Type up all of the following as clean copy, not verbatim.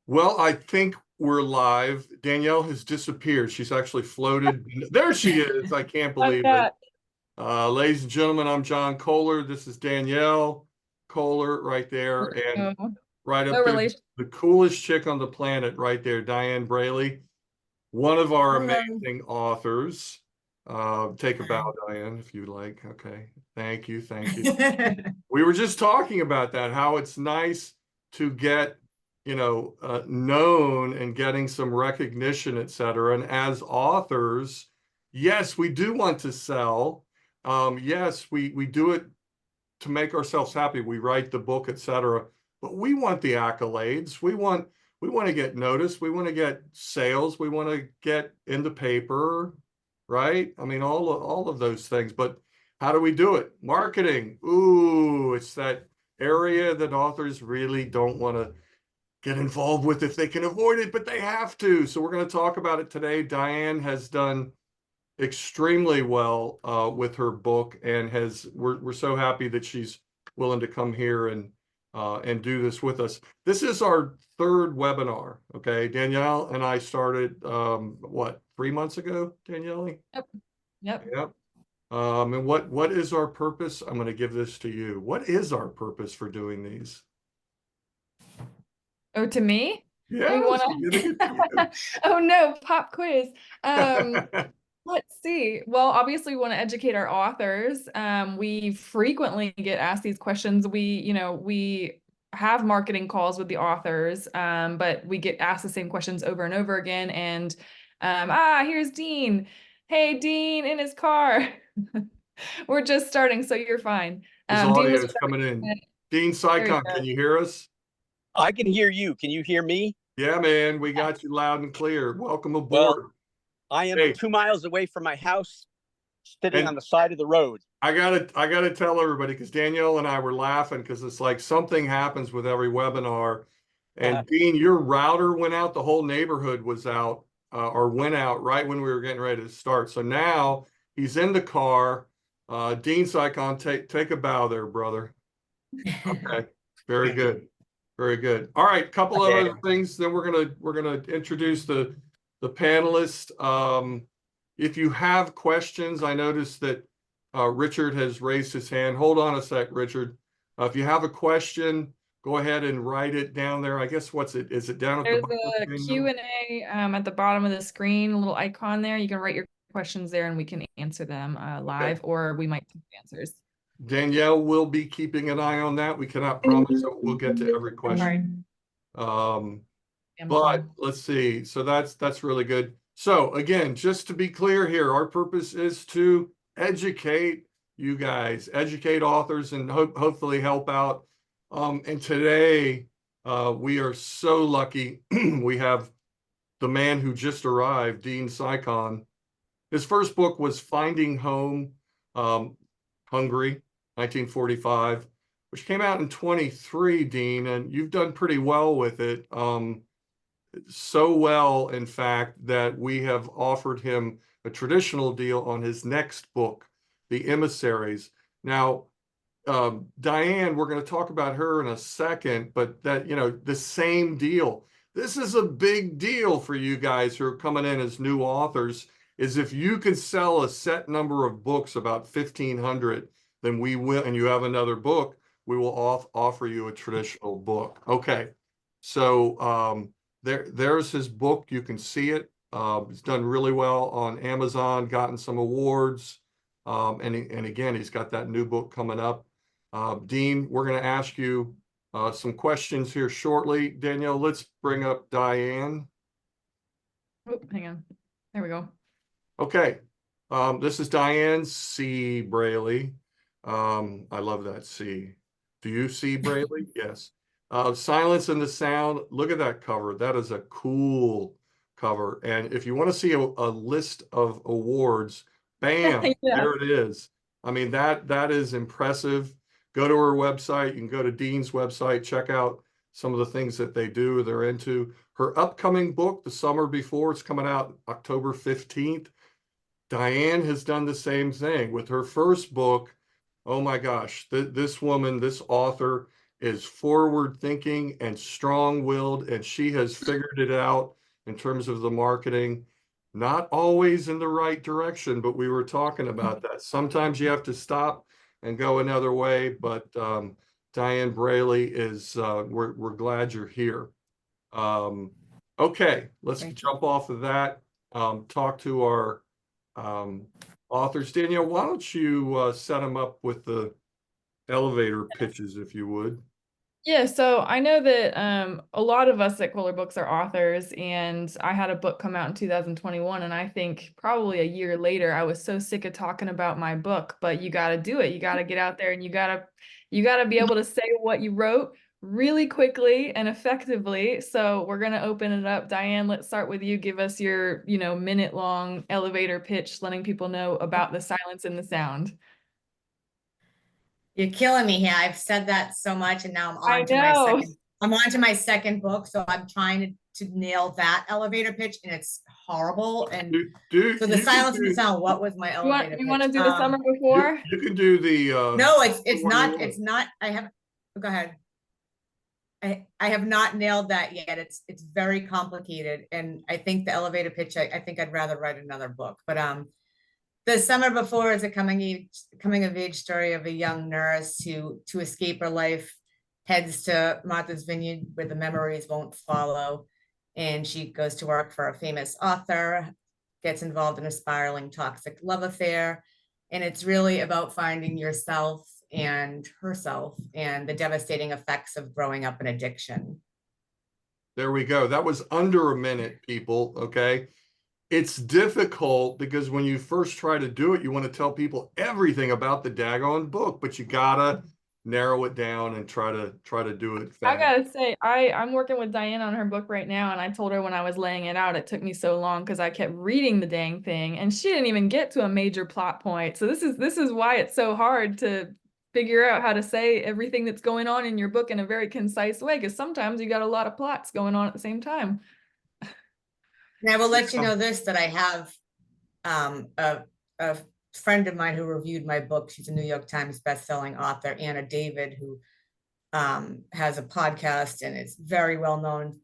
Well, I think we're live. Danielle has disappeared. She's actually floated. There she is. I can't I'm believe it. back. Ladies and gentlemen, I'm John Kohler. This is Danielle Kohler right there. And No, right no up there, relation. the coolest chick on the planet right there, Dianne Braley, one of our Hello. amazing authors. Take a bow, Dianne, if you like. Okay. Thank you. Thank you. We were just talking about that, how it's nice to get, known and getting some recognition, et cetera. And as authors, yes, we do want to sell. Yes, we do it to make ourselves happy. We write the book, et cetera. But we want the accolades. We want to get noticed. We want to get sales. We want to get in the paper, right? I mean, all of those things. But how do we do it? Marketing. Ooh, it's that area that authors really don't want to get involved with if they can avoid it, but they have to. So we're going to talk about it today. Dianne has done extremely well with her book, and we're so happy that she's willing to come here and do this with us. This is our third webinar. Okay, Danielle and I started what, 3 months ago, Danielle? Yep. Yep. Yep. And what is our purpose? I'm going to give this to you. What is our purpose for doing these? Oh, to me? We Yes, want I'm giving it to. to Oh no, pop quiz. you. Let's see. Well, obviously, we want to educate our authors. We frequently get asked these questions. We have marketing calls with the authors, but we get asked the same questions over and over again. And here's Dean. Hey, Dean in his car. We're just starting, so you're fine. His Dean audio was is coming in. perfect. Dean There you Cycon, go. can you hear us? I can hear you. Can you hear me? Yeah, man, we got you loud and clear. Welcome Well, aboard. I am Hey, 2 miles away from my house, sitting on and the side of the road. I gotta tell everybody, because Danielle and I were laughing because it's like something happens with every webinar. And Dean, your router went out, the whole neighborhood was out, or went out right when we were getting ready to start. So now he's in the car. Dean Cycon, take a bow there, brother. Okay, very good. Very good. All right, couple of other things. Then we're gonna introduce the panelists. If you have questions, I noticed that Richard has raised his hand. Hold on a sec, Richard. If you have a question, go ahead and write it down there. I guess what's it? Is it down at the There's bottom? a Q&A at the bottom of the screen, a little icon there. You can write your questions there and we can answer them live, or we might take answers. Danielle will be keeping an eye on that. We cannot promise that we'll get to every question. Um, But let's see. So that's really good. So again, just to be clear here, our purpose is to educate you guys, educate authors, and hopefully help out. And today we are so lucky. We have the man who just arrived, Dean Cycon. His first book was Finding Home, Hungary, 1945, which came out in 23, Dean, and you've done pretty well with it. So well, in fact, that we have offered him a traditional deal on his next book, The Emissaries. Now, Dianne, we're going to talk about her in a second, but that, the same deal. This is a big deal for you guys who are coming in as new authors, is if you can sell a set number of books, about 1,500, then we will, and you have another book, we will offer you a traditional book. Okay. So, there's his book. You can see it. It's done really well on Amazon, gotten some awards. And again, he's got that new book coming up. Dean, we're going to ask you some questions here shortly. Danielle, let's bring up Dianne. Oh, hang on. There we go. Okay. This is Dianne C. Braley. I love that C. Do you see Braley? Yes. Silence and the Sound. Look at that cover. That is a cool cover. And if you want to see a list of awards, bam, Yeah. there it is. I mean, that is impressive. Go to her website. You can go to Dean's website, check out some of the things that they do, they're into. Her upcoming book, The Summer Before, it's coming out October 15th. Dianne has done the same thing with her first book. Oh my gosh, this woman, this author is forward thinking and strong willed, and she has figured it out in terms of the marketing. Not always in the right direction, but we were talking about that. Sometimes you have to stop and go another way. But Dianne Braley is, we're glad you're here. Okay, let's jump off of that. Talk to our authors. Danielle, why don't you set them up with the elevator pitches, if you would? Yeah, so I know that a lot of us at Quiller Books are authors, and I had a book come out in 2021, and I think probably a year later, I was so sick of talking about my book, but you got to do it. You got to get out there and you got to be able to say what you wrote really quickly and effectively. So we're going to open it up. Dianne, let's start with you. Give us your, minute-long elevator pitch, letting people know about the silence and the sound. You're killing me here. I've said that so much, and now I know. I'm on to my second book, so I'm trying to nail that elevator pitch, and it's horrible. And so the silence and the sound, what was my elevator pitch? You want to do the summer before? You can do the no, it's not. I have go ahead. I have not nailed that yet. It's very complicated, and I think the elevator pitch, I think I'd rather write another book. But The Summer Before is a coming of age story of a young nurse who, to escape her life, heads to Martha's Vineyard where the memories won't follow. And she goes to work for a famous author, gets involved in a spiraling toxic love affair. And it's really about finding yourself and herself and the devastating effects of growing up in addiction. There we go. That was under a minute, people. Okay. It's difficult because when you first try to do it, you want to tell people everything about the daggone book, but you gotta narrow it down and try to do it fast. I gotta say, I'm working with Dianne on her book right now, and I told her when I was laying it out, it took me so long because I kept reading the dang thing, and she didn't even get to a major plot point. So this is why it's so hard to figure out how to say everything that's going on in your book in a very concise way, because sometimes you got a lot of plots going on at the same time. And I will let you know this, that I have a friend of mine who reviewed my book. She's a New York Times bestselling author, Anna David, who has a podcast and is very well known,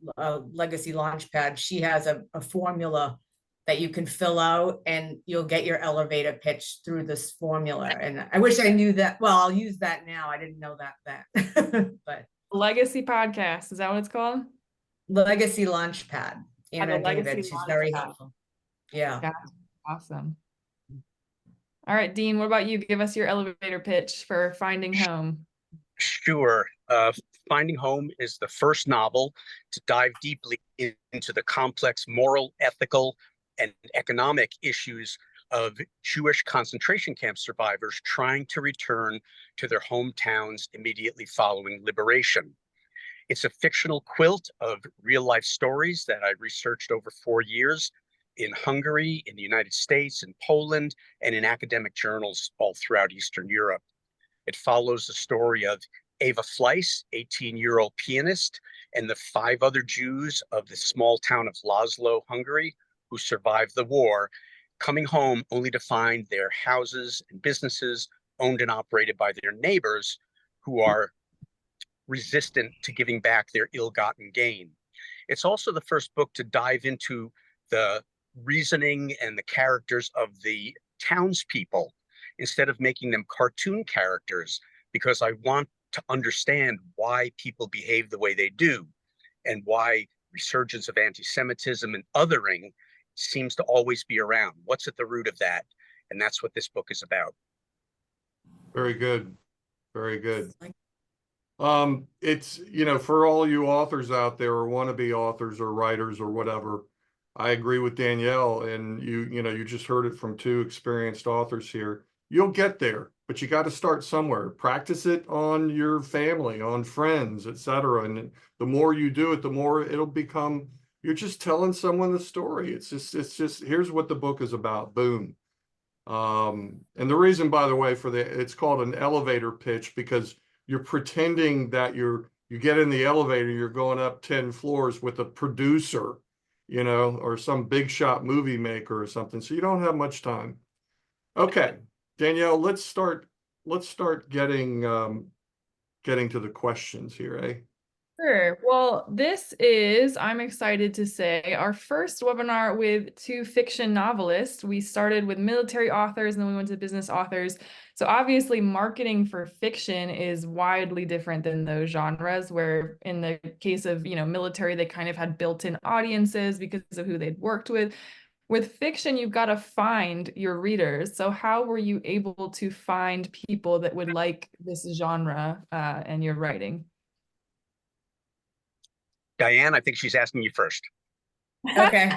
Legacy Launchpad. She has a formula that you can fill out and you'll get your elevator pitch through this formula. And I wish I knew that. Well, I'll use that now. I didn't know that then. But Legacy Podcast, is that what it's called? Legacy Launchpad. Anna David, she's very helpful. Yeah. Awesome. All right, Dean, what about you? Give us your elevator pitch for Finding Home. Sure. Finding Home is the first novel to dive deeply into the complex moral, ethical, and economic issues of Jewish concentration camp survivors trying to return to their hometowns immediately following liberation. It's a fictional quilt of real-life stories that I researched over 4 years in Hungary, in the United States, in Poland, and in academic journals all throughout Eastern Europe. It follows the story of Eva Fleiss, 18-year-old pianist, and the 5 other Jews of the small town of Laszlo, Hungary, who survived the war, coming home only to find their houses and businesses owned and operated by their neighbors, who are resistant to giving back their ill-gotten gain. It's also the first book to dive into the reasoning and the characters of the townspeople instead of making them cartoon characters, because I want to understand why people behave the way they do and why resurgence of anti-Semitism and othering seems to always be around. What's at the root of that? And that's what this book is about. Very good. Very good. It's, for all you authors out there or wannabe authors or writers or whatever, I agree with Danielle, and you just heard it from 2 experienced authors here. You'll get there, but you got to start somewhere. Practice it on your family, on friends, etc. And the more you do it, the more it'll become, you're just telling someone the story. It's just here's what the book is about. Boom. And the reason, by the way, it's called an elevator pitch, because you're pretending that you get in the elevator, you're going up 10 floors with a producer, or some big shot movie maker or something. So you don't have much time. Okay, Danielle, let's start getting getting to the questions here, eh? Sure. Well, this is, I'm excited to say, our first webinar with two fiction novelists. We started with military authors and then we went to business authors. So obviously marketing for fiction is widely different than those genres, where in the case of, military, they kind of had built-in audiences because of who they'd worked with. With fiction, you've got to find your readers. So how were you able to find people that would like this genre and your writing? Diane, I think she's asking you first. Okay.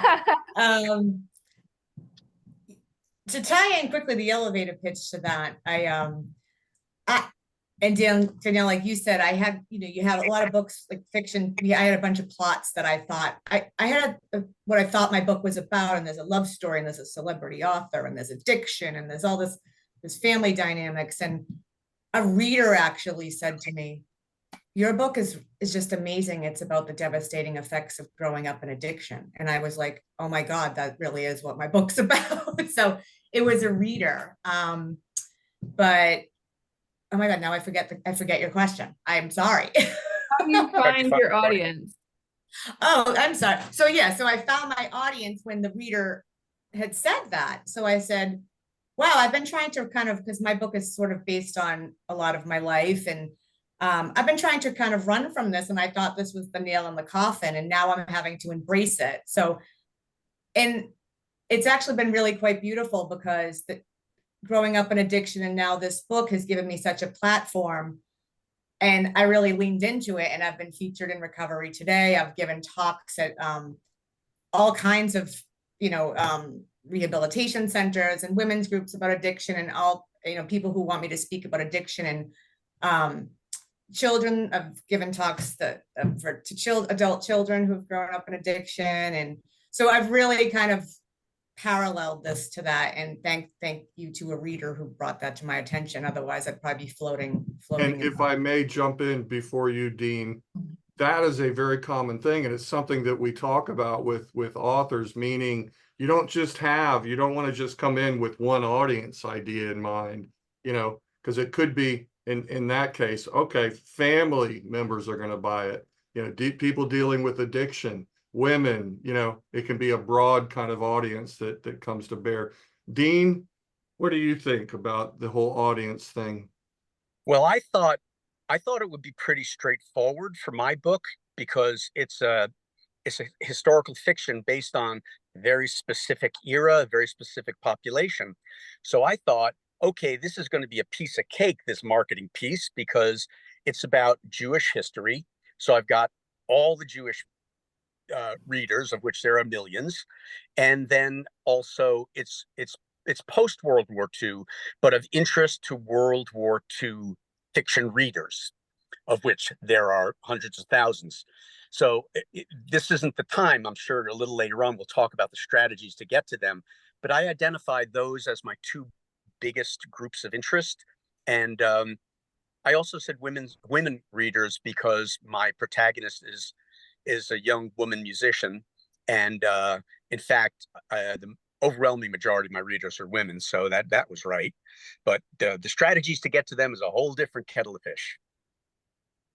To tie in quickly the elevator pitch to that, and Danielle, like you said, I had, you have a lot of books like fiction. I had a bunch of plots that I thought I had what I thought my book was about, and there's a love story, and there's a celebrity author, and there's addiction, and there's all this family dynamics. And a reader actually said to me, your book is just amazing. It's about the devastating effects of growing up in addiction. And I was like, oh my God, that really is what my book's about. So it was a reader. But oh my God, now I forget your question. I'm sorry. How do you find your audience? Oh, I'm sorry. So yeah, so I found my audience when the reader had said that. So I said, wow, I've been trying to kind of, because my book is sort of based on a lot of my life, and I've been trying to kind of run from this, and I thought this was the nail in the coffin, and now I'm having to embrace it. So, and it's actually been really quite beautiful, because growing up in addiction and now this book has given me such a platform, and I really leaned into it, and I've been featured in Recovery Today. I've given talks at all kinds of, rehabilitation centers and women's groups about addiction, and all, people who want me to speak about addiction, and children. I've given talks to adult children who've grown up in addiction. And so I've really kind of paralleled this to that, and thank you to a reader who brought that to my attention. Otherwise I'd probably be floating. And if I may jump in before you, Dean, that is a very common thing, and it's something that we talk about with authors, meaning you don't want to just come in with one audience idea in mind, because it could be in that case, okay, family members are going to buy it, people dealing with addiction, women, it can be a broad kind of audience that comes to bear. Dean, what do you think about the whole audience thing? Well, I thought it would be pretty straightforward for my book, because it's a historical fiction based on a very specific era, a very specific population. So I thought, okay, this is going to be a piece of cake, this marketing piece, because it's about Jewish history. So I've got all the Jewish readers, of which there are millions, and then also it's post World War II, but of interest to World War II fiction readers, of which there are hundreds of thousands. So this isn't the time. I'm sure a little later on we'll talk about the strategies to get to them, but I identified those as my two biggest groups of interest. And I also said women readers, because my protagonist is a young woman musician, and in fact the overwhelming majority of my readers are women, so that was right. But the strategies to get to them is a whole different kettle of fish.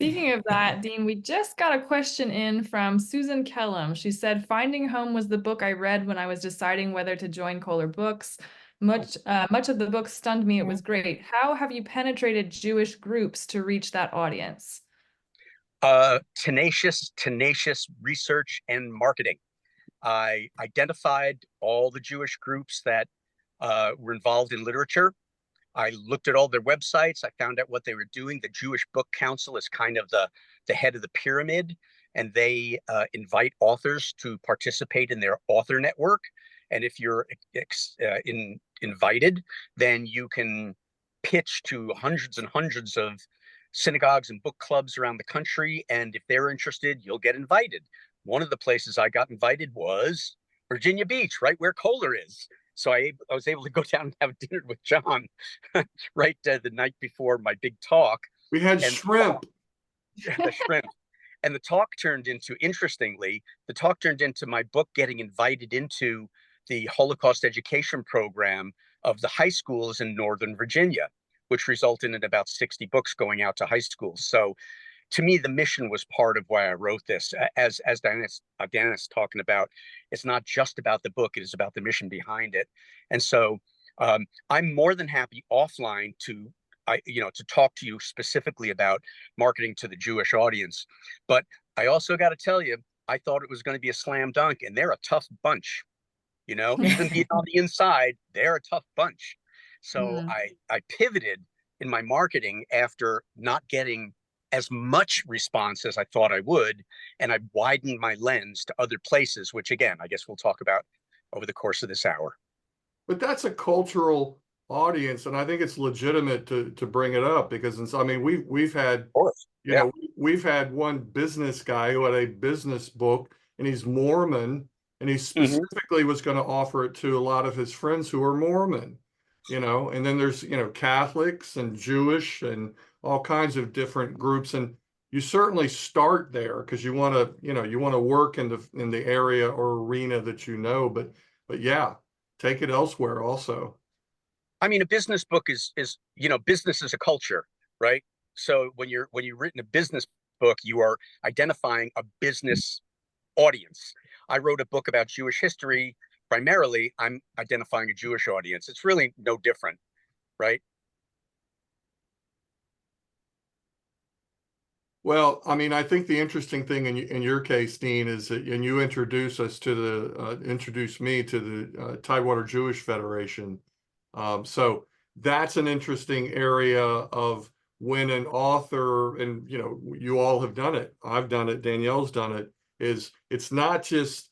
Speaking of that, Dean, we just got a question in from Susan Kellum. She said, Finding Home was the book I read when I was deciding whether to join Kohler Books. Much of the book stunned me. It was great. How have you penetrated Jewish groups to reach that audience? Tenacious research and marketing. I identified all the Jewish groups that were involved in literature. I looked at all their websites. I found out what they were doing. The Jewish Book Council is kind of the head of the pyramid, and they invite authors to participate in their author network. And if you're invited, then you can pitch to hundreds and hundreds of synagogues and book clubs around the country. And if they're interested, you'll get invited. One of the places I got invited was Virginia Beach, right where Kohler is. So I was able to go down and have dinner with John right the night before my big talk. We had shrimp. The shrimp. And the talk turned into, interestingly, my book getting invited into the Holocaust education program of the high schools in Northern Virginia, which resulted in about 60 books going out to high schools. So to me, the mission was part of why I wrote this. As Dianne is talking about, it's not just about the book, it is about the mission behind it. And so I'm more than happy offline to talk to you specifically about marketing to the Jewish audience. But I also got to tell you, I thought it was going to be a slam dunk, and they're a tough bunch. Even being on the inside, they're a tough bunch. So I pivoted in my marketing after not getting as much response as I thought I would, and I widened my lens to other places, which again, I guess we'll talk about over the course of this hour. But that's a cultural audience, and I think it's legitimate to bring it up because I mean we've had we've had one business guy who had a business book, and he's Mormon, and he specifically was going to offer it to a lot of his friends who are Mormon, and then there's Catholics and Jewish and all kinds of different groups, and you certainly start there because you want to work in the area or arena that but yeah, take it elsewhere also. I mean, a business book is business is a culture, right? So when you've written a business book, you are identifying a business audience. I wrote a book about Jewish history. Primarily, I'm identifying a Jewish audience. It's really no different, right? Well, I mean, I think the interesting thing in your case, Dean, is that, and you introduced me to the Tidewater Jewish Federation. So that's an interesting area of when an author, and you all have done it, I've done it, Danielle's done it, is it's not just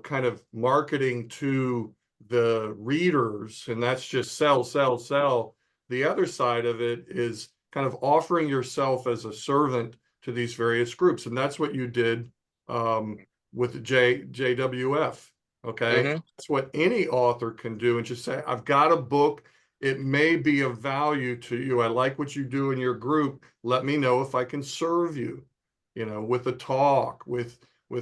kind of marketing to the readers, and that's just sell, sell, sell. The other side of it is kind of offering yourself as a servant to these various groups. And that's what you did with JWF. Okay. That's what any author can do, and just say, I've got a book. It may be of value to you. I like what you do in your group. Let me know if I can serve you, with a talk, with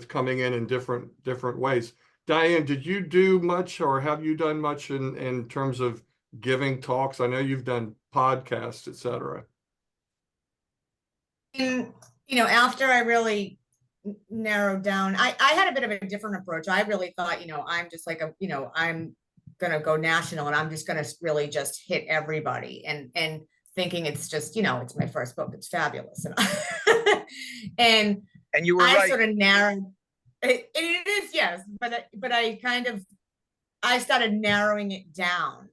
coming in different ways. Dianne, did you do much, or have you done much in terms of giving talks? I know you've done podcasts, etc. After I really narrowed down, I had a bit of a different approach. I really thought, I'm just like I'm gonna go national, and I'm just gonna really just hit everybody, and thinking it's just, it's my first book, it's fabulous, and you were right. Sort of narrowed it is, yes, but I started narrowing it down,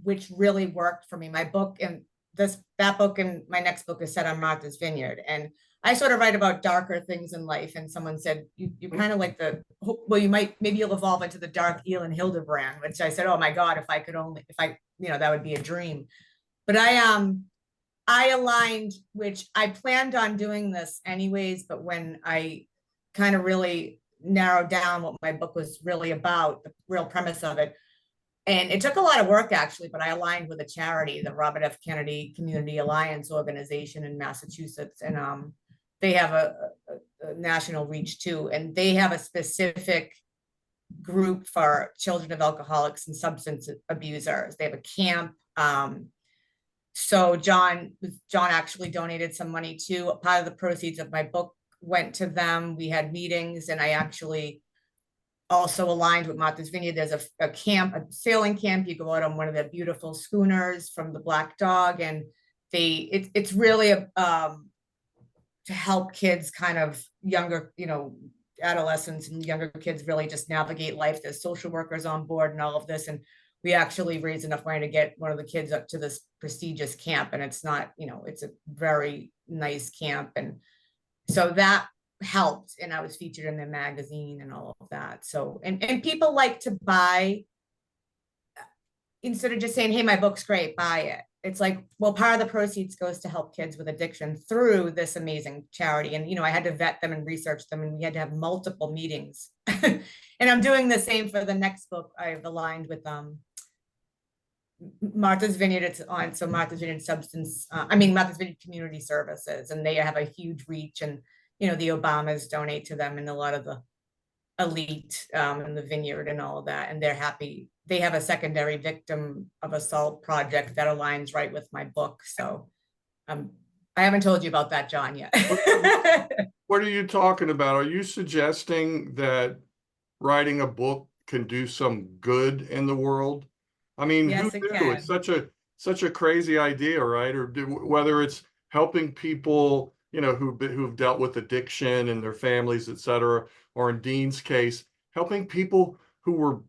which really worked for me. My book and that book and my next book is set on Martha's Vineyard, and I sort of write about darker things in life. And someone said, you kind of like maybe you'll evolve into the dark Elin Hildebrand, which I said, oh my God, if I that would be a dream. But I aligned, which I planned on doing this anyways, but when I kind of really narrowed down what my book was really about, the real premise of it, and it took a lot of work actually, but I aligned with a charity, the Robert F. Kennedy Community Alliance organization in Massachusetts, and they have a national reach too, and they have a specific group for children of alcoholics and substance abusers. They have a camp. So John actually donated some money too. Part of the proceeds of my book went to them. We had meetings, and I actually also aligned with Martha's Vineyard. There's a camp, a sailing camp. You go out on one of the beautiful schooners from the Black Dog, and it's really to help kids, kind of younger, adolescents and younger kids, really just navigate life. There's social workers on board and all of this, and we actually raised enough money to get one of the kids up to this prestigious camp, and it's not, it's a very nice camp, and so that helped, and I was featured in their magazine and all of that. So, and people like to buy, instead of just saying, hey, my book's great, buy it. It's like, well, part of the proceeds goes to help kids with addiction through this amazing charity. And, I had to vet them and research them, and we had to have multiple meetings. And I'm doing the same for the next book. I've aligned with Martha's Vineyard. It's on, so Martha's Vineyard Martha's Vineyard Community Services, and they have a huge reach, and the Obamas donate to them, and a lot of the elite in the vineyard and all of that, and they're happy. They have a secondary victim of assault project that aligns right with my book. So I haven't told you about that, John, yet. What are you talking about? Are you suggesting that writing a book can do some good in the world? I mean, Yes, who it knew? can. It's such a crazy idea, right? Or whether it's helping people, you know, who've dealt with addiction and their families, et cetera, or in Dean's case, helping people who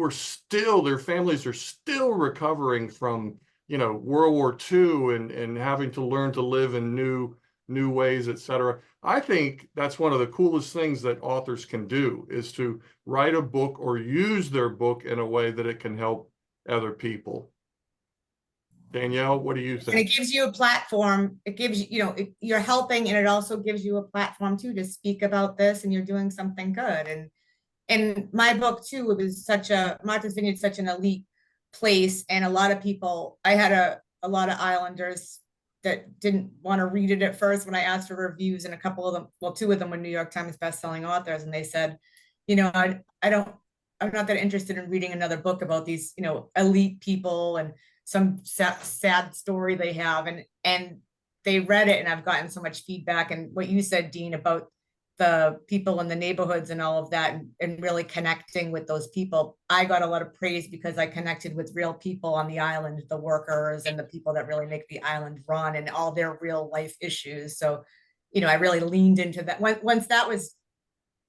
are still, their families are still recovering from, you know, World War II and having to learn to live in new ways, et cetera. I think that's one of the coolest things that authors can do, is to write a book or use their book in a way that it can help other people. Danielle, what do you And think? it gives you a platform. It gives you, you know, you're helping, and it also gives you a platform too to speak about this, and you're doing something good. And my book too, it was Martha's Vineyard, such an elite place, and a lot of people. I had a lot of Islanders that didn't want to read it at first when I asked for reviews, and a couple of them, well, two of them were New York Times best-selling authors, and they said, you know, I'm not that interested in reading another book about these, you know, elite people and some sad story they have, and they read it, and I've gotten so much feedback. And what you said, Dean, about the people in the neighborhoods and all of that, and really connecting with those people, I got a lot of praise because I connected with real people on the island, the workers and the people that really make the island run, and all their real life issues. So, you know, I really leaned into that. Once that was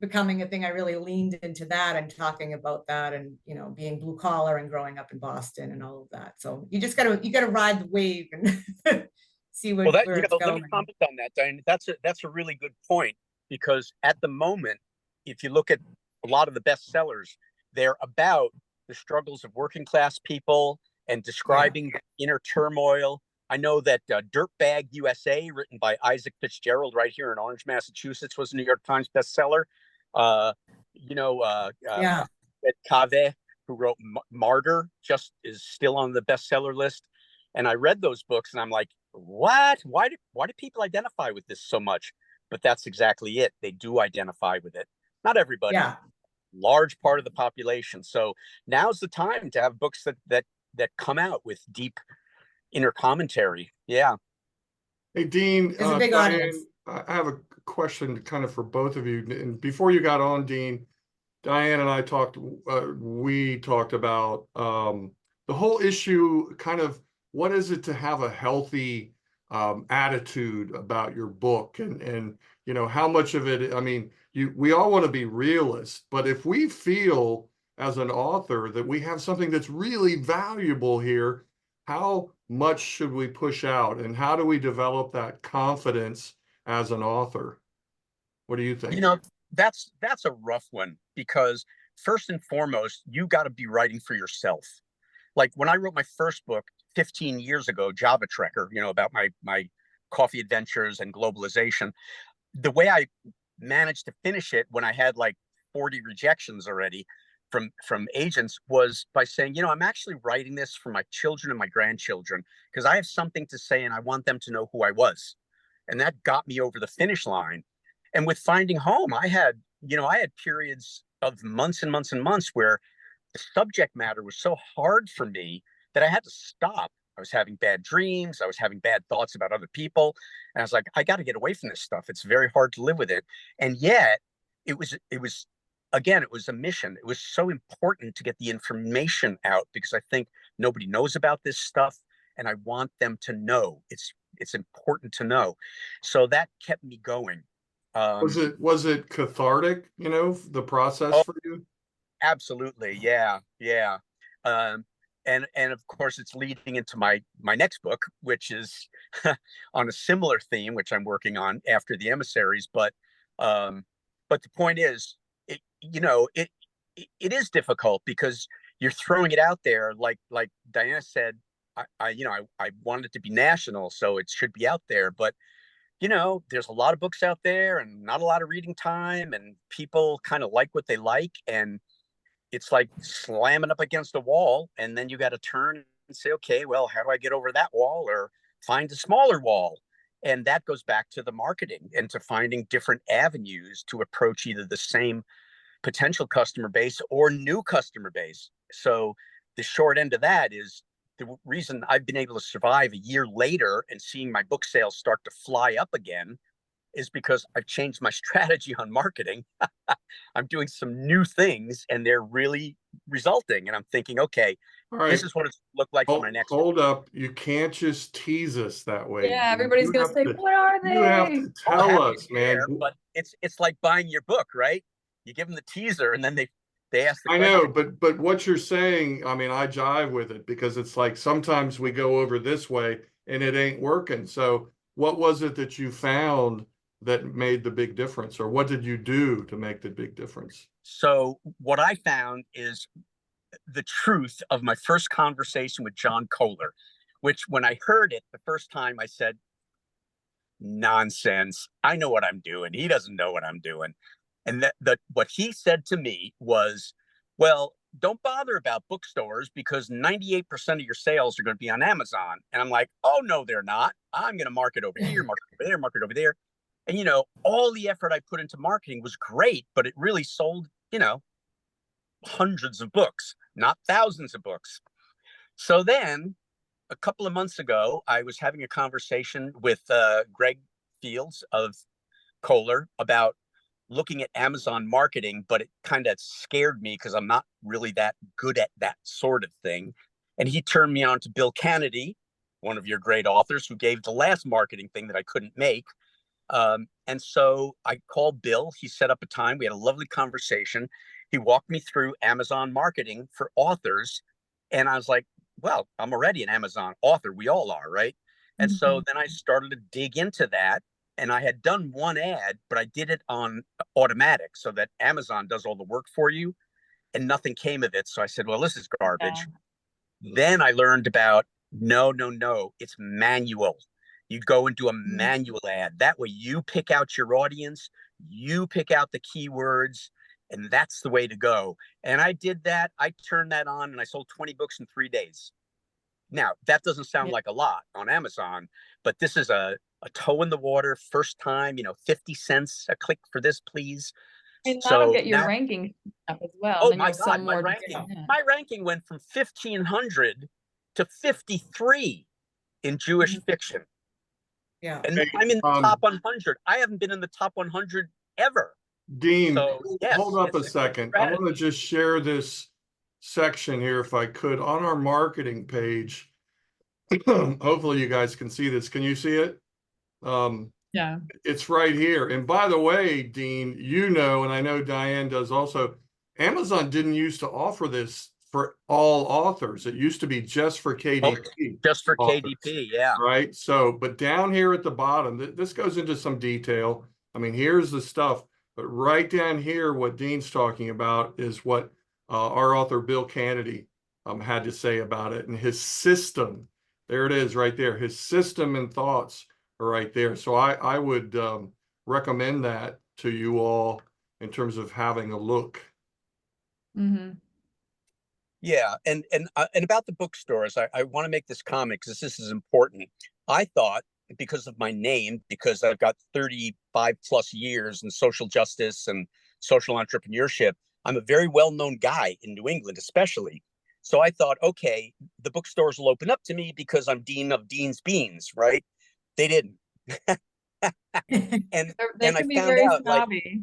becoming a thing, I really leaned into that and talking about that, and, you know, being blue collar and growing up in Boston and all of that. So you gotta ride the wave and see where Well, it's let me going. comment on that, Diane. That's a really good point, because at the moment, if you look at a lot of the bestsellers, they're about the struggles of working class people and describing the inner turmoil. I know that Dirtbag USA, written by Isaac Fitzgerald right here in Orange, Massachusetts, was a New York Times bestseller. You know, Cave, who wrote Martyr, just is still on the bestseller list. And I read those books, and I'm like, what? Why do people identify with this so much? But that's exactly it. They do identify with it. Not everybody. Yeah. Large part of the population. So now's the time to have books that come out with deep inner commentary. Yeah. Hey, Dean, There's a big audience. I have a question kind of for both of you. And before you got on, Dean, Diane and I we talked about the whole issue, kind of what is it to have a healthy attitude about your book, and you know, how much of it, I mean, we all want to be realists, but if we feel as an author that we have something that's really valuable here, how much should we push out, and how do we develop that confidence as an author? What do you think? You know, that's a rough one, because first and foremost, you got to be writing for yourself. Like when I wrote my first book 15 years ago, Java Trekker, you know, about my coffee adventures and globalization, the way I managed to finish it when I had like 40 rejections already from agents was by saying, you know, I'm actually writing this for my children and my grandchildren, because I have something to say and I want them to know who I was. And that got me over the finish line. And with Finding Home, I had periods of months and months and months where the subject matter was so hard for me that I had to stop. I was having bad dreams. I was having bad thoughts about other people. And I was like, I got to get away from this stuff. It's very hard to live with it. And yet it was again, it was a mission. It was so important to get the information out, because I think nobody knows about this stuff, and I want them to know. It's important to know. So that kept me going. Was it cathartic, you know, the process for you? Absolutely. Yeah. Yeah. And of course it's leading into my next book, which is on a similar theme, which I'm working on after The Emissaries. But the point is, it is difficult, because you're throwing it out there. Like Diana said, I wanted it to be national, so it should be out there. But you know, there's a lot of books out there and not a lot of reading time, and people kind of like what they like. And it's like slamming up against a wall, and then you got to turn and say, okay, well, how do I get over that wall, or find a smaller wall? And that goes back to the marketing and to finding different avenues to approach either the same potential customer base or new customer base. So the short end of that is the reason I've been able to survive a year later and seeing my book sales start to fly up again is because I've changed my strategy on marketing. I'm doing some new things and they're really resulting. And I'm thinking, okay, All right. this is what it's looked like for my next one. Hold up. You can't just tease us that way. Yeah, everybody's You gonna have say, to- what are they? You have to I'll tell have us, you man. there, but it's like buying your book, right? You give them the teaser and then they ask the I question. know, but what you're saying, I mean, I jive with it because it's like sometimes we go over this way and it ain't working. So what was it that you found that made the big difference, or what did you do to make the big difference? So what I found is the truth of my first conversation with John Kohler, which when I heard it the first time, I said, nonsense. I know what I'm doing. He doesn't know what I'm doing. And what he said to me was, well, don't bother about bookstores because 98% of your sales are going to be on Amazon. And I'm like, oh, no, they're not. I'm going to market over here, market over there, market over there. And, all the effort I put into marketing was great, but it really sold, hundreds of books, not thousands of books. So then a couple of months ago, I was having a conversation with Greg Fields of Kohler about looking at Amazon marketing, but it kind of scared me because I'm not really that good at that sort of thing. And he turned me on to Bill Kennedy, one of your great authors, who gave the last marketing thing that I couldn't make. And so I called Bill. He set up a time. We had a lovely conversation. He walked me through Amazon marketing for authors. And I was like, well, I'm already an Amazon author. We all are, right? And so then I started to dig into that. And I had done one ad, but I did it on automatic so that Amazon does all the work for you and nothing came of it. So I said, well, this is garbage. Yeah. Then I learned about no, it's manual. You go and do a manual ad. That way you pick out your audience, you pick out the keywords, and that's the way to go. And I did that. I turned that on and I sold 20 books in 3 days. Now, that doesn't sound like a lot on Amazon, but this is a toe in the water, first time, 50 cents a click for this, please. And that'll get your ranking up as well. Oh, then my God, my ranking went from 1,500 to 53 in Jewish fiction. Yeah. And I'm in the top 100. I haven't been in the top 100 ever. Dean, so, yes, hold up a second. I want to just share this section here, if I could, on our marketing page. Hopefully you guys can see this. Can you see it? Yeah. It's right here. And by the way, Dean, and I know Dianne does also, Amazon didn't used to offer this for all authors. It used to be just for KDP. Just for authors, KDP, yeah. Right. So, but down here at the bottom, this goes into some detail. I mean, here's the stuff, but right down here, what Dean's talking about is what our author, Bill Kennedy, had to say about it, and his system. There it is right there. His system and thoughts are right there. So I would recommend that to you all in terms of having a look. Yeah, and about the bookstores, I want to make this comment because this is important. I thought because of my name, because I've got 35 plus years in social justice and social entrepreneurship, I'm a very well-known guy in New England, especially. So I thought, okay, the bookstores will open up to me because I'm dean of Dean's Beans, right? They didn't. and I found out snobby.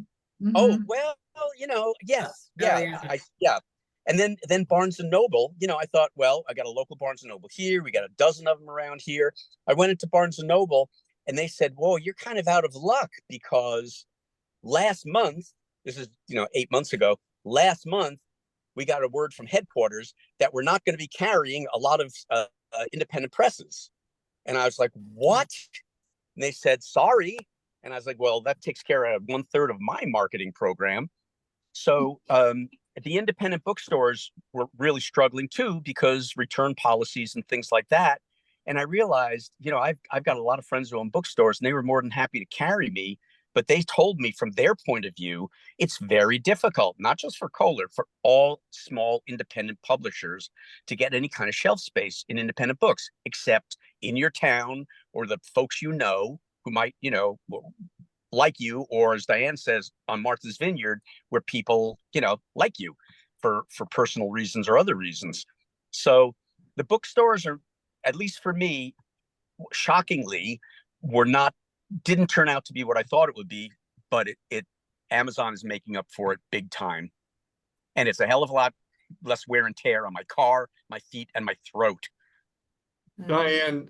Oh, well, yes, yeah. And then Barnes and Noble, I thought, well, I got a local Barnes and Noble here. We got a dozen of them around here. I went into Barnes and Noble and they said, whoa, you're kind of out of luck because last month, this is, 8 months ago, last month, we got a word from headquarters that we're not going to be carrying a lot of independent presses. And I was like, what? And they said, sorry. And I was like, well, that takes care of 1/3 of my marketing program. So the independent bookstores were really struggling too because return policies and things like that. And I realized, I've got a lot of friends who own bookstores and they were more than happy to carry me. But they told me from their point of view, it's very difficult, not just for Kohler, for all small independent publishers to get any kind of shelf space in independent books, except in your town or the folks who might, like you, or as Dianne says, on Martha's Vineyard, where people, like you for personal reasons or other reasons. So the bookstores are, at least for me, shockingly, didn't turn out to be what I thought it would be, but Amazon is making up for it big time. And it's a hell of a lot less wear and tear on my car, my feet, and my throat. Dianne,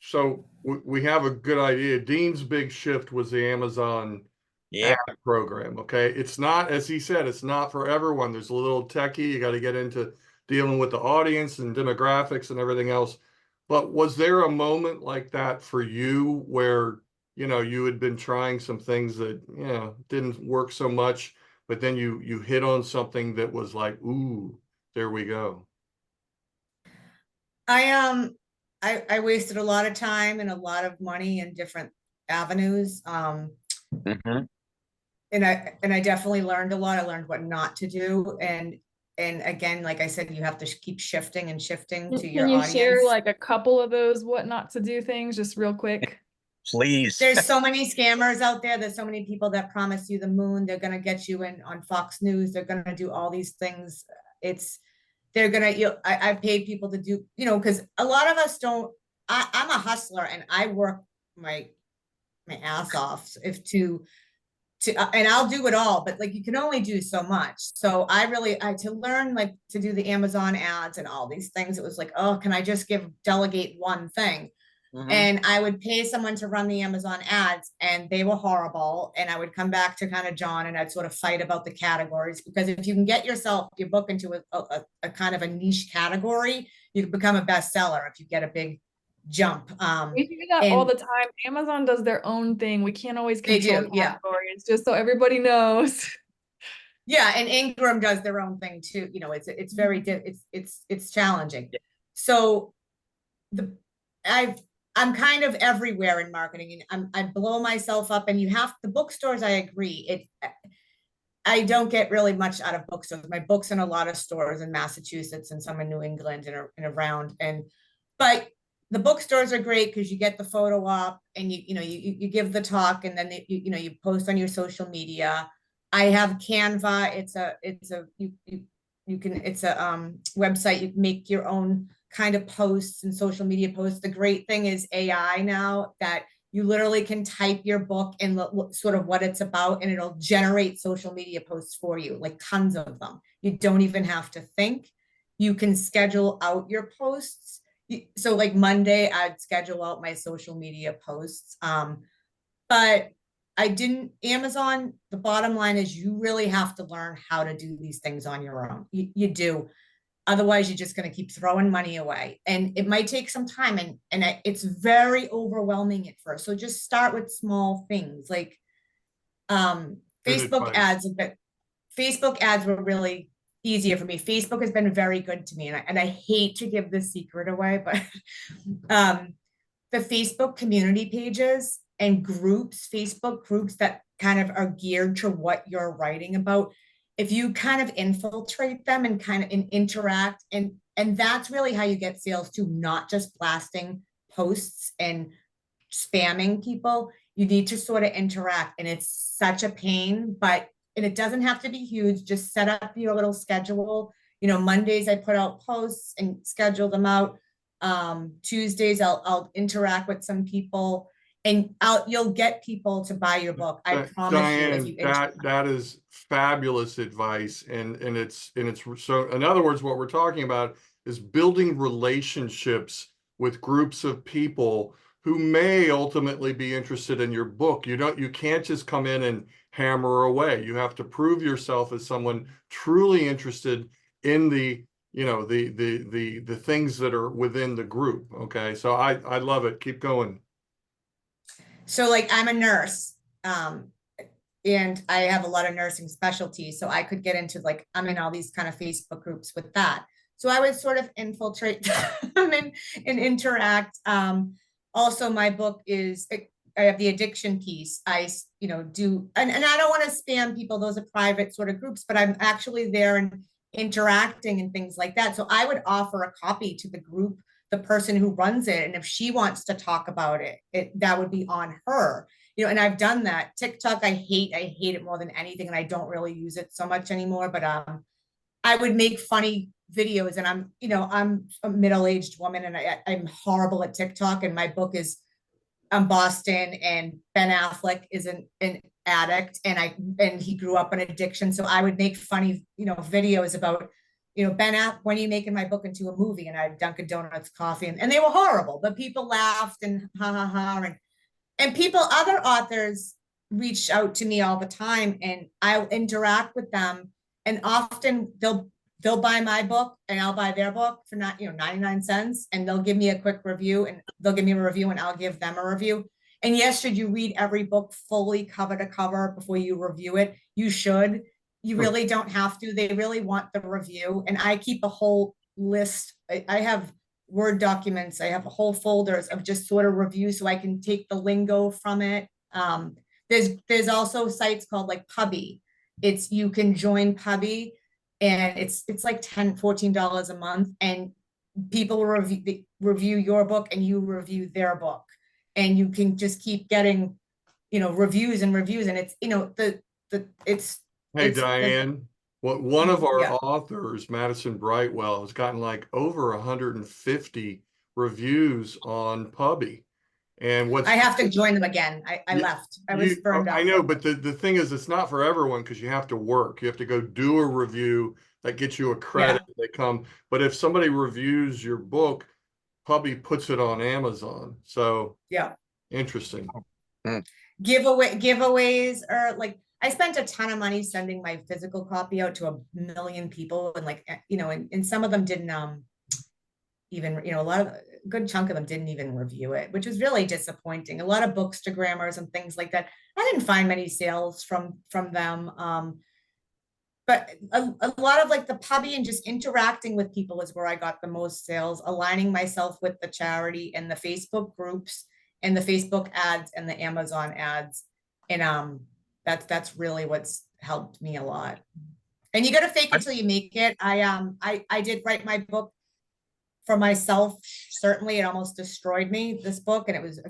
so we have a good idea. Dean's big shift was the Amazon Yeah. ad program. Okay. It's not, as he said, it's not for everyone. There's a little techie. You got to get into dealing with the audience and demographics and everything else. But was there a moment like that for you where, you had been trying some things that, didn't work so much, but then you hit on something that was like, ooh, there we go. I wasted a lot of time and a lot of money in different avenues. Mhm. And I definitely learned a lot. I learned what not to do. And again, like I said, you have to keep shifting and shifting to your Can you audience. share like a couple of those what not to do things just real quick? Please. There's so many scammers out there. There's so many people that promise you the moon. They're going to get you in on Fox News. They're going to do all these things. I've paid people to do, because a lot of us don't, I'm a hustler and I work my ass off and I'll do it all, but like, you can only do so much. So I had to learn like to do the Amazon ads and all these things. It was like, oh, can I just delegate one thing? Mhm. And I would pay someone to run the Amazon ads and they were horrible. And I would come back to kind of John and I'd sort of fight about the categories, because if you can get your book into a kind of a niche category, you can become a bestseller if you get a big jump. We do that all the time. Amazon does their own thing. We can't always control categories, just so everybody knows. Yeah, and Ingram does their own thing too. It's very it's challenging. Yeah. So I'm kind of everywhere in marketing, and I blow myself up. And the bookstores, I agree. I don't get really much out of bookstores. My book's in a lot of stores in Massachusetts and some in New England and around. But the bookstores are great because you get the photo op and you give the talk, and then you post on your social media. I have Canva. It's a website. You can make your own kind of posts and social media posts. The great thing is AI now, that you literally can type your book and sort of what it's about, and it'll generate social media posts for you, like tons of them. You don't even have to think. You can schedule out your posts. So like Monday, I'd schedule out my social media posts. But Amazon, the bottom line is you really have to learn how to do these things on your own. You do. Otherwise, you're just going to keep throwing money away. And it might take some time, and it's very overwhelming at first. So just start with small things like Facebook ads. Facebook ads were really easier for me. Facebook has been very good to me. And I hate to give this secret away, but the Facebook community pages and groups, Facebook groups that kind of are geared to what you're writing about, if you kind of infiltrate them and kind of interact, and that's really how you get sales too, not just blasting posts and spamming people. You need to sort of interact, and it's such a pain, and it doesn't have to be huge. Just set up your little schedule. Mondays I put out posts and schedule them out. Tuesdays I'll interact with some people, and you'll get people to buy your book. I promise Dianne, you. that is fabulous advice, and it's so. In other words, what we're talking about is building relationships with groups of people who may ultimately be interested in your book. You can't just come in and hammer away. You have to prove yourself as someone truly interested in the things that are within the group. Okay, so I love it. Keep going. So like I'm a nurse, and I have a lot of nursing specialties. So I could get into I'm in all these kind of Facebook groups with that. So I would sort of infiltrate them and interact. Also, my book I have the addiction piece. I do, and I don't want to spam people. Those are private sort of groups, but I'm actually there and interacting and things like that. So I would offer a copy to the group, the person who runs it. And if she wants to talk about it, that would be on her. you know, and I've done that. TikTok, I hate it more than anything, and I don't really use it so much anymore. But I would make funny videos, and I'm, you know, I'm a middle-aged woman, and I'm horrible at TikTok. And my book is Boston, and Ben Affleck is an addict, and he grew up in addiction. So I would make funny, you know, videos about, you know, when are you making my book into a movie? And I had Dunkin' Donuts coffee, and they were horrible, but people laughed and ha ha ha, and other authors reach out to me all the time, and I'll interact with them, and often they'll buy my book and I'll buy their book for 99 cents, and they'll give me a quick review, and they'll give me a review and I'll give them a review. And yes, should you read every book fully cover to cover before you review it? You should. You really don't have to. They really want the review. And I keep a whole list. I have Word documents. I have whole folders of just sort of reviews so I can take the lingo from it. There's also sites called like Pubby. You can join Pubby, and it's like $14 a month, and people will review your book and you review their book, and you can just keep getting, you know, reviews and reviews. And it's, you know, Hey, Diane, one of our Yeah. authors, Madison Brightwell, has gotten like over 150 reviews on Pubby. And I have to join them again. I left. I was burned out. I know, but the thing is, it's not for everyone, because you have to work. You have to go do a review that gets you a credit. They come. But if somebody reviews your book, Pubby puts it on Amazon. So yeah, interesting. Giveaways are like, I spent a ton of money sending my physical copy out to 1 million people, and like, you know, and some of them didn't even, you know, a good chunk of them didn't even review it, which was really disappointing. A lot of bookstagrammers and things like that. I didn't find many sales from them. But a lot of like the Pubby and just interacting with people is where I got the most sales, aligning myself with the charity and the Facebook groups and the Facebook ads and the Amazon ads. And that's really what's helped me a lot. And you got to fake it till you make it. I did write my book for myself. Certainly it almost destroyed me, this book, and it was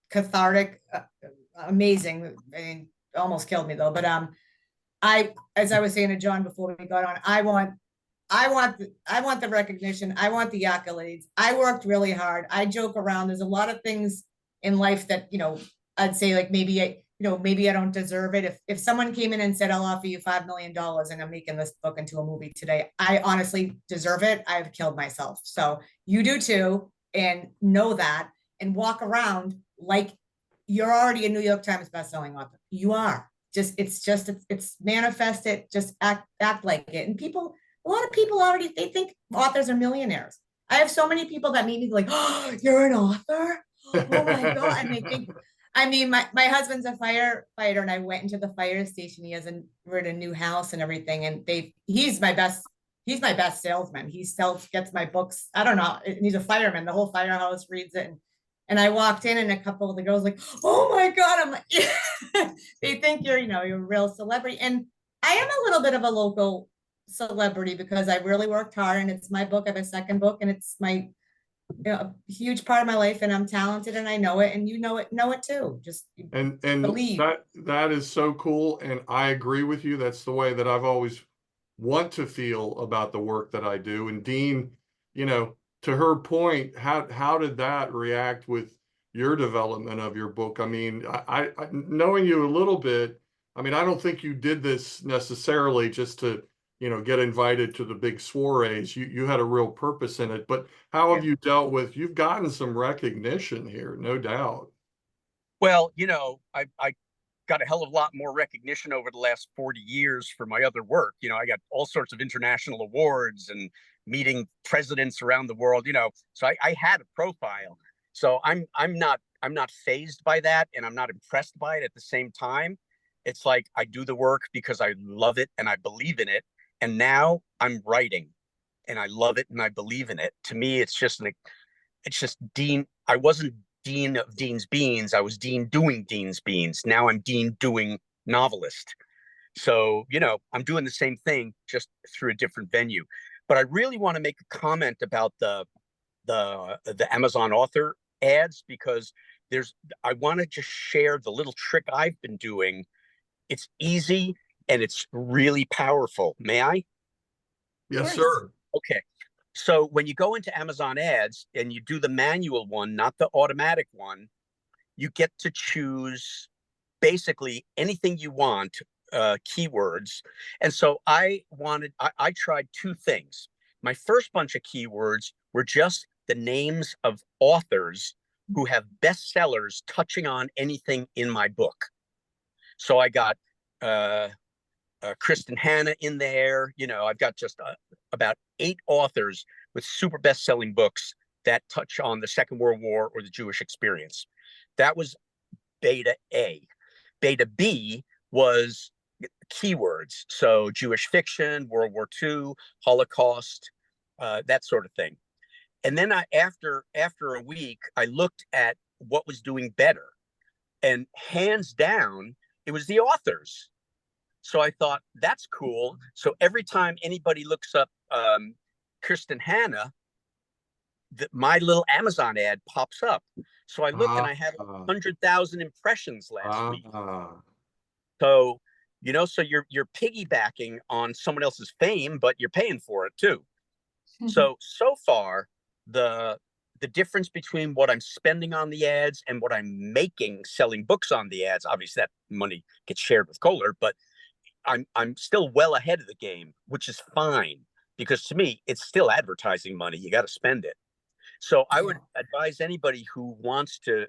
cathartic, amazing. I mean, it almost killed me though. But as I was saying to John before we got on, I want the recognition. I want the accolades. I worked really hard. I joke around. There's a lot of things in life that, you know, I'd say like maybe I don't deserve it. If someone came in and said, I'll offer you $5 million and I'm making this book into a movie today, I honestly deserve it. I've killed myself. So you do too, and know that, and walk around like you're already a New York Times bestselling author. You are. It's manifest it, just act like it. And a lot of people already, they think authors are millionaires. I have so many people that meet me like, oh, you're an author? Oh my God. And they think, I mean, my husband's a firefighter, and I went into the fire station. He we're in a new house and everything. And he's my best salesman. He gets my books. I don't know. And he's a fireman. The whole firehouse reads it. And I walked in, and a couple of the girls like, oh my God. I'm like, they think you're a real celebrity. And I am a little bit of a local celebrity because I really worked hard, and it's my book. I have a second book, and it's my, a huge part of my life, and I'm talented, and I know it, and you know it too. Just and believe. that is so cool. And I agree with you. That's the way that I've always want to feel about the work that I do. And Dean, you know, to her point, how did that react with your development of your book? I mean, I knowing you a little bit, I mean, I don't think you did this necessarily just to, you know, get invited to the big soirees. You had a real purpose in it. But how have you dealt with, you've gotten some recognition here, no doubt. Well, you know, I got a hell of a lot more recognition over the last 40 years for my other work. You know, I got all sorts of international awards and meeting presidents around the world, you know, so I had a profile. So I'm not fazed by that, and I'm not impressed by it at the same time. It's like I do the work because I love it and I believe in it. And now I'm writing and I love it and I believe in it. To me, it's just Dean. I wasn't Dean of Dean's Beans. I was Dean doing Dean's Beans. Now I'm Dean doing novelist. So, you know, I'm doing the same thing, just through a different venue. But I really want to make a comment about the Amazon author ads, because I want to just share the little trick I've been doing. It's easy and it's really powerful. May I? Yes, course. sir. Okay. So when you go into Amazon ads and you do the manual one, not the automatic one, you get to choose basically anything you want, keywords. And so I tried two things. My first bunch of keywords were just the names of authors who have bestsellers touching on anything in my book. So I got Kristen Hanna in there. You know, I've got just about 8 authors with super best-selling books that touch on the Second World War or the Jewish experience. That was beta A. Beta B was keywords. So Jewish fiction, World War II, Holocaust, that sort of thing. And then after a week, I looked at what was doing better. And hands down, it was the authors. So I thought, that's cool. So every time anybody looks up Kristen Hanna, my little Amazon ad pops up. So I look and I had 100,000 impressions last week. So, you know, so you're piggybacking on someone else's fame, but you're paying for it too. So far, the difference between what I'm spending on the ads and what I'm making selling books on the ads, obviously that money gets shared with Kohler, but I'm still well ahead of the game, which is fine, because to me, it's still advertising money. You got to spend it. So I would advise anybody who wants to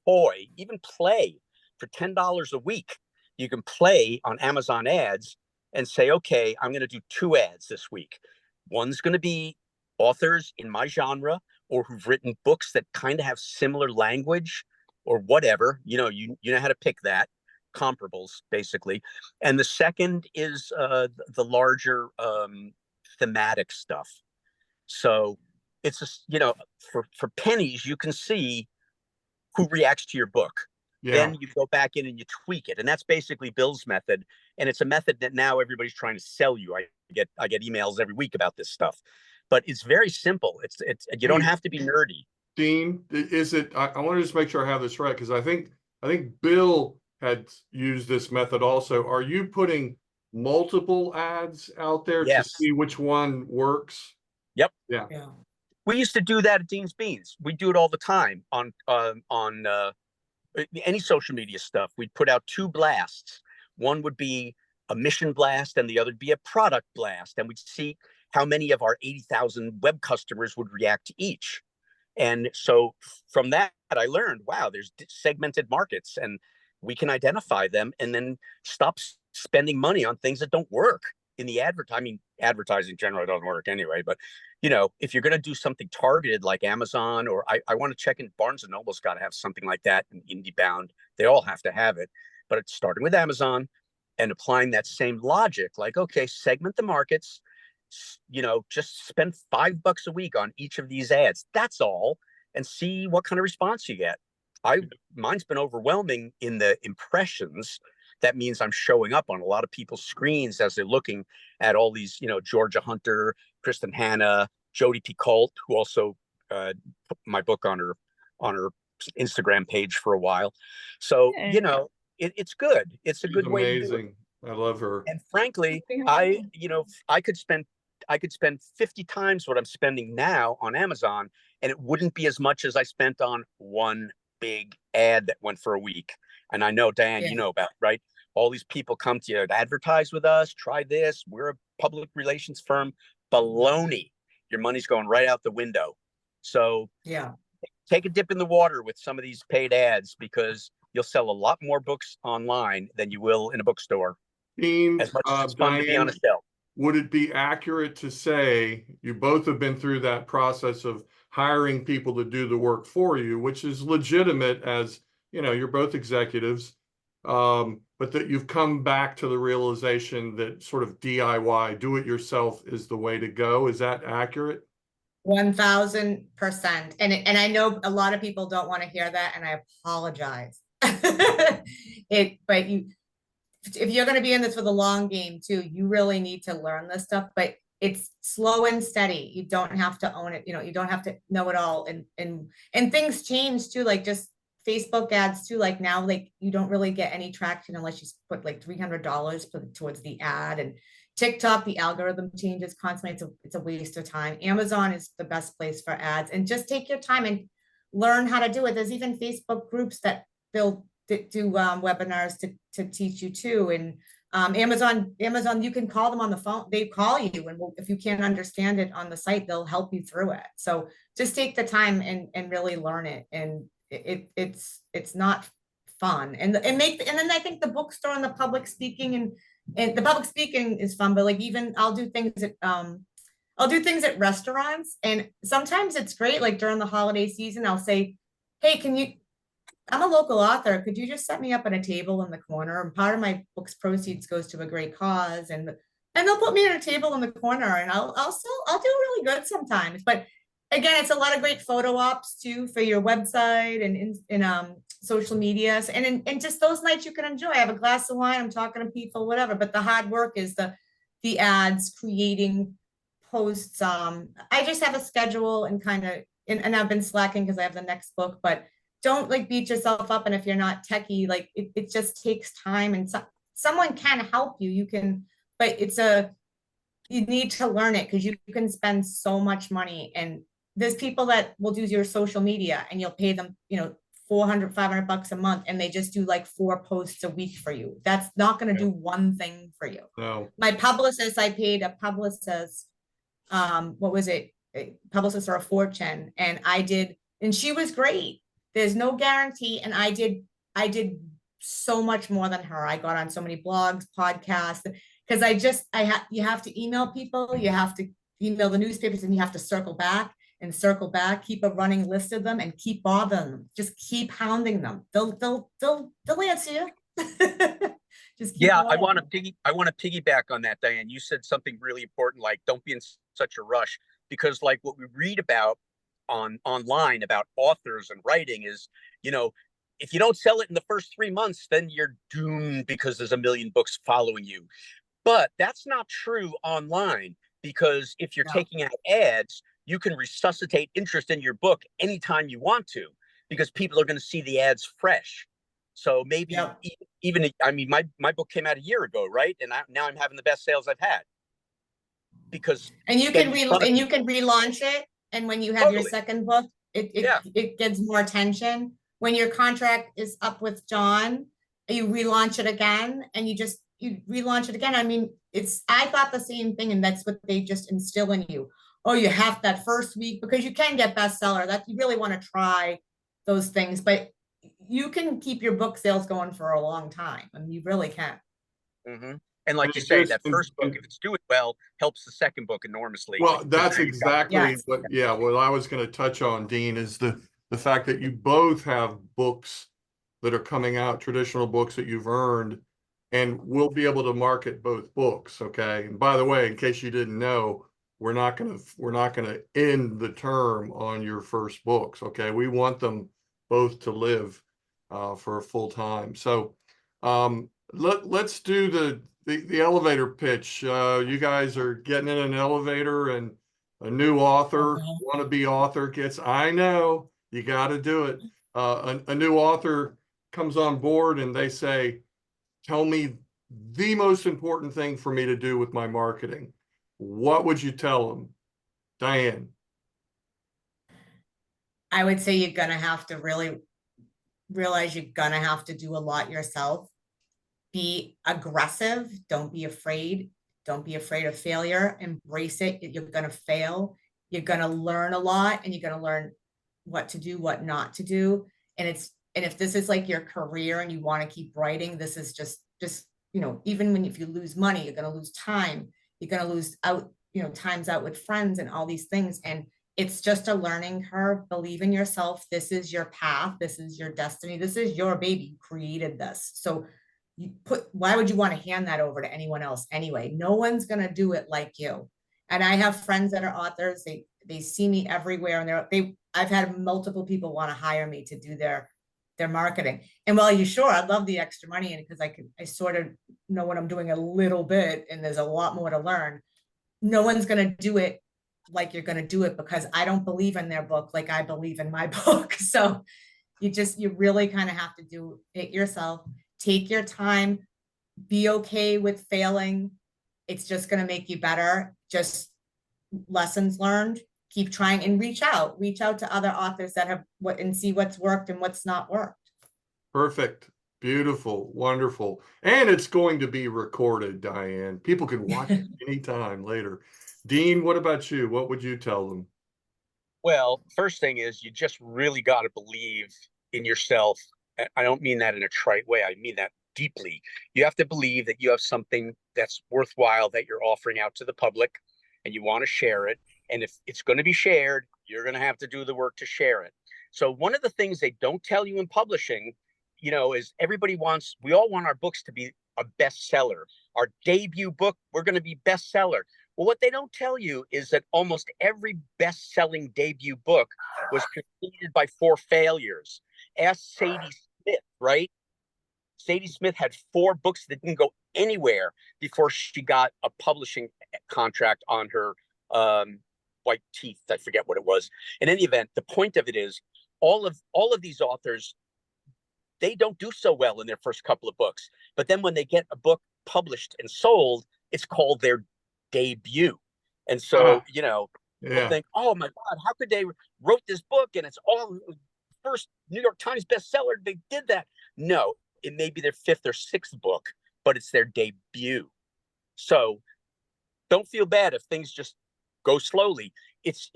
toy, even play for $10 a week. You can play on Amazon ads and say, okay, I'm going to do 2 ads this week. One's going to be authors in my genre or who've written books that kind of have similar language or whatever. You know how to pick that. Comparables, basically. And the second is the larger thematic stuff. So it's just, you know, for pennies, you can see who reacts to your book. Yeah. Then you go back in and you tweak it. And that's basically Bill's method. And it's a method that now everybody's trying to sell you. I get emails every week about this stuff. But it's very simple. It's you don't have to be nerdy. Dean, is it, I want to just make sure I have this right, because I think Bill had used this method also. Are you putting multiple ads out there to see which one works? Yep. Yeah. We used to do that at Dean's Beans. We do it all the time on any social media stuff. We'd put out 2 blasts. One would be a mission blast and the other would be a product blast. And we'd see how many of our 80,000 web customers would react to each. And so from that, I learned, wow, there's segmented markets and we can identify them and then stop spending money on things that don't work in the advertising generally doesn't work anyway. But, you know, if you're going to do something targeted like Amazon, or I want to check in, Barnes and Noble's got to have something like that, and IndieBound, they all have to have it. But it's starting with Amazon and applying that same logic, like, okay, segment the markets, you know, just spend $5 a week on each of these ads. That's all. And see what kind of response you get. Mine's been overwhelming in the impressions. That means I'm showing up on a lot of people's screens as they're looking at all these, you know, Georgia Hunter, Kristen Hanna, Jodi Picoult, who also put my book on her Instagram page for a while. So, you know, it's good. It's a good way to do it. I love her. And frankly, I could spend 50 times what I'm spending now on Amazon, and it wouldn't be as much as I spent on one big ad that went for a week. And I know, Diane, you know about, right? All these people come to you to advertise with us, try this. We're a public relations firm. Baloney. Your money's going right out the window. So take a dip in the water with some of these paid ads, because you'll sell a lot more books online than you will in a bookstore. Dean, as much as it's fun to be on a shelf. Would it be accurate to say you both have been through that process of hiring people to do the work for you, which is legitimate, as you know, you're both executives, but that you've come back to the realization that sort of DIY, do it yourself, is the way to go? Is that accurate? 1000%. And I know a lot of people don't want to hear that, and I apologize. But if you're going to be in this for the long game too, you really need to learn this stuff. But it's slow and steady. You don't have to own it. You know, you don't have to know it all. And things change too. Like just Facebook ads too. Like now, like you don't really get any traction unless you put like $300 towards the ad. And TikTok, the algorithm changes constantly. It's a waste of time. Amazon is the best place for ads, and just take your time and learn how to do it. There's even Facebook groups that they'll do webinars to teach you too. And Amazon, you can call them on the phone. They call you, and if you can't understand it on the site, they'll help you through it. So just take the time and really learn it. And it's not fun. And then I think the bookstore and the public speaking and the public speaking is fun, but like even I'll do things at restaurants, and sometimes it's great. Like during the holiday season, I'll say, hey, I'm a local author. Could you just set me up at a table in the corner? And part of my book's proceeds goes to a great cause. And they'll put me at a table in the corner, and I'll do really good sometimes. But again, it's a lot of great photo ops too for your website and in social media. And just those nights you can enjoy. I have a glass of wine, I'm talking to people, whatever. But the hard work is the ads, creating posts. I just have a schedule and and I've been slacking because I have the next book, but don't like beat yourself up. And if you're not techie, like it just takes time, and someone can help you. You can, but you need to learn it, because you can spend so much money. And there's people that will do your social media and you'll pay them, $400, $500 a month, and they just do like 4 posts a week for you. That's not going to do one thing for you. No. My publicist, I paid a publicist, what was it? A publicist or a fortune. And she was great. There's no guarantee. And I did so much more than her. I got on so many blogs, podcasts, because you have to email people, you have to email the newspapers, and you have to circle back, keep a running list of them, and keep bothering them. Just keep hounding them. They'll answer you. Just keep I want to piggyback on that, Diane. You said something really important, like don't be in such a rush, because like what we read about online about authors and writing is, if you don't sell it in the first 3 months, then you're doomed because there's a million books following you. But that's not true online, because if you're taking out ads, you can resuscitate interest in your book anytime you want to, because people are going to see the ads fresh. So maybe even, my book came out a year ago, right? And now I'm having the best sales I've had. Because you can relaunch it. And when you have your second book, it gets more attention. When your contract is up with John, you relaunch it again, and you relaunch it again. I thought the same thing, and that's what they just instill in you. Oh, you have that first week, because you can get bestseller. That you really want to try those things, but you can keep your book sales going for a long time. You really can. Mm-hmm. And like you say, that first book, if it's doing well, helps the second book enormously. Well, that's exactly what I was going to touch on, Dean, is the fact that you both have books that are coming out, traditional books that you've earned, and we'll be able to market both books. Okay. And by the way, in case you didn't know, we're not going to end the term on your first books. Okay. We want them both to live for a full time. So let's do the elevator pitch. You guys are getting in an elevator, and a new author, wannabe author gets, I know, you got to do it. A new author comes on board and they say, tell me the most important thing for me to do with my marketing. What would you tell them? Diane? I would say you're going to have to really realize you're going to have to do a lot yourself. Be aggressive. Don't be afraid. Don't be afraid of failure. Embrace it. You're going to fail. You're going to learn a lot, and you're going to learn what to do, what not to do. And if this is like your career and you want to keep writing, this is just, even if you lose money, you're going to lose time. You're going to lose out, times out with friends and all these things. And it's just a learning curve. Believe in yourself. This is your path. This is your destiny. This is your baby. You created this. So why would you want to hand that over to anyone else anyway? No one's going to do it like you. And I have friends that are authors. They see me everywhere, and I've had multiple people want to hire me to do their marketing. And well, I'd love the extra money, and because I sort of know what I'm doing a little bit, and there's a lot more to learn. No one's going to do it like you're going to do it, because I don't believe in their book like I believe in my book. So you really kind of have to do it yourself. Take your time, be okay with failing. It's just going to make you better. Just lessons learned, keep trying, and reach out to other authors that have and see what's worked and what's not worked. Perfect. Beautiful. Wonderful. And it's going to be recorded, Dianne. People can watch it anytime later. Dean, what about you? What would you tell them? Well, first thing is you just really got to believe in yourself. I don't mean that in a trite way. I mean that deeply. You have to believe that you have something that's worthwhile that you're offering out to the public, and you want to share it. And if it's going to be shared, you're going to have to do the work to share it. So one of the things they don't tell you in publishing, is we all want our books to be a bestseller. Our debut book, we're going to be bestseller. Well, what they don't tell you is that almost every best-selling debut book was preceded by 4 failures. Ask Sadie Smith, right? Sadie Smith had 4 books that didn't go anywhere before she got a publishing contract on her white teeth. I forget what it was. In any event, the point of it is all of these authors, they don't do so well in their first couple of books. But then when they get a book published and sold, it's called their debut. And so, people think, oh my God, how could they wrote this book and it's all first New York Times bestseller? They did that. No, it may be their 5th or 6th book, but it's their debut. So don't feel bad if things just go slowly. It's,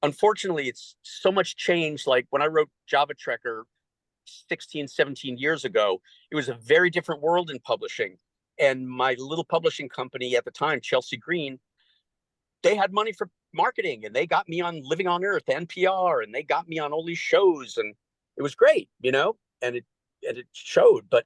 unfortunately, it's so much change. Like when I wrote Java Trekker 16, 17 years ago, it was a very different world in publishing. And my little publishing company at the time, Chelsea Green, they had money for marketing, and they got me on Living on Earth, NPR, and they got me on all these shows, and it was great, and it showed. But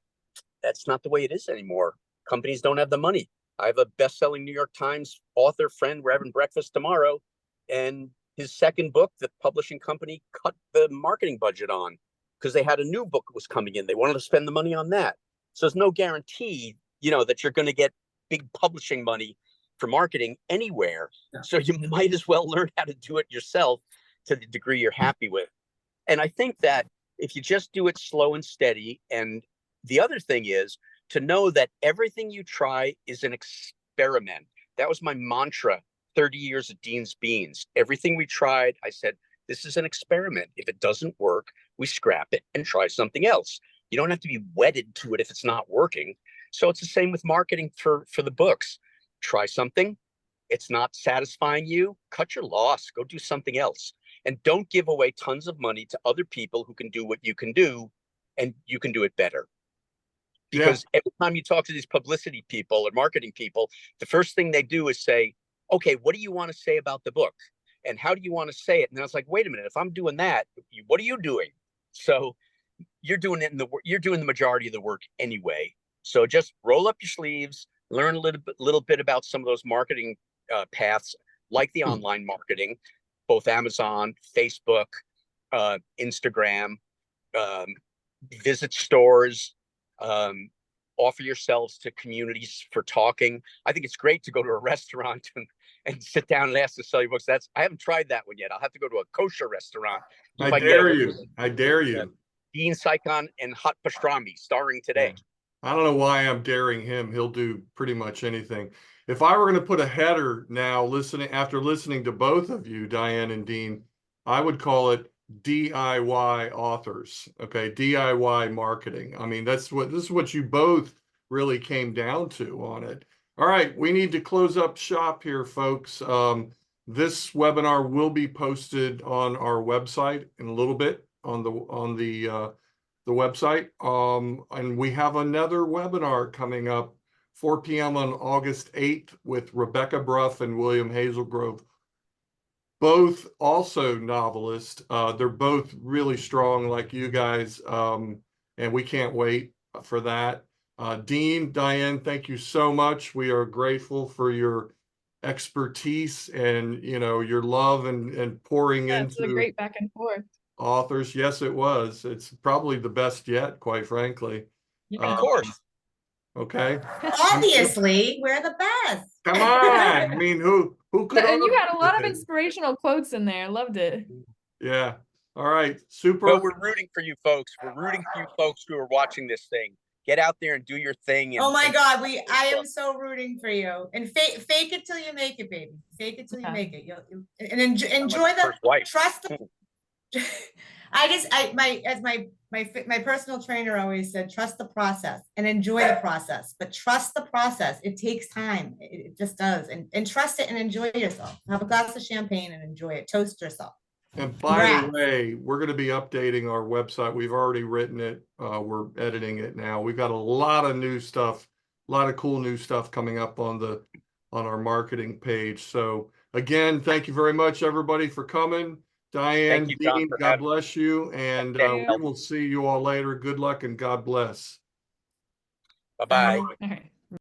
that's not the way it is anymore. Companies don't have the money. I have a best-selling New York Times author friend. We're having breakfast tomorrow, and his second book, the publishing company cut the marketing budget on because they had a new book that was coming in. They wanted to spend the money on that. So there's no guarantee, that you're going to get big publishing money for marketing anywhere. Yeah. So you might as well learn how to do it yourself to the degree you're happy with. And I think that if you just do it slow and steady, and the other thing is to know that everything you try is an experiment. That was my mantra 30 years of Dean's Beans. Everything we tried, I said, this is an experiment. If it doesn't work, we scrap it and try something else. You don't have to be wedded to it if it's not working. So it's the same with marketing for the books. Try something. It's not satisfying you. Cut your loss. Go do something else. And don't give away tons of money to other people who can do what you can do, and you can do it better. Because every time you talk to these publicity people or marketing people, the first thing they do is say, okay, what do you want to say about the book? And how do you want to say it? And I was like, wait a minute, if I'm doing that, what are you doing? So you're doing it you're doing the majority of the work anyway. So just roll up your sleeves, learn a little bit about some of those marketing paths, like the online marketing, both Amazon, Facebook, Instagram, visit stores, offer yourselves to communities for talking. I think it's great to go to a restaurant and sit down and ask to sell your books. I haven't tried that one yet. I'll have to go to a kosher restaurant. I dare you. I dare you. Dean Cycon and Hot Pastrami starring today. I don't know why I'm daring him. He'll do pretty much anything. If I were going to put a header now, after listening to both of you, Dianne and Dean, I would call it DIY authors. Okay, DIY marketing. I mean, this is what you both really came down to on it. All right, we need to close up shop here, folks. This webinar will be posted on our website in a little bit on the website. And we have another webinar coming up 4 p.m. on August 8th with Rebecca Bruff and William Hazelgrove, both also novelists. They're both really strong like you guys, and we can't wait for that. Dean, Dianne, thank you so much. We are grateful for your expertise and your love and pouring into a great back and forth. Authors. Yes, it was. It's probably the best yet, quite frankly. Of course. Okay. Obviously, we're the best. Come on. I mean, who could? And you had a lot of inspirational quotes in there. Loved it. Yeah. All right, super. But we're rooting for you folks. We're rooting for you folks who are watching this thing. Get out there and do your thing. Oh my God, I am so rooting for you. And fake it till you make it, baby. Fake it till you make it. And enjoy the trust. My personal trainer always said, trust the process and enjoy the process, but trust the process. It takes time. It just does. And trust it and enjoy yourself. Have a glass of champagne and enjoy it. Toast yourself. And by the way, we're going to be updating our website. We've already written it. We're editing it now. We've got a lot of new stuff, a lot of cool new stuff coming up on our marketing page. So again, thank you very much, everybody, for coming. Diane, Dean, God bless you. And we will see you all later. Good luck and God bless. Bye-bye. All right.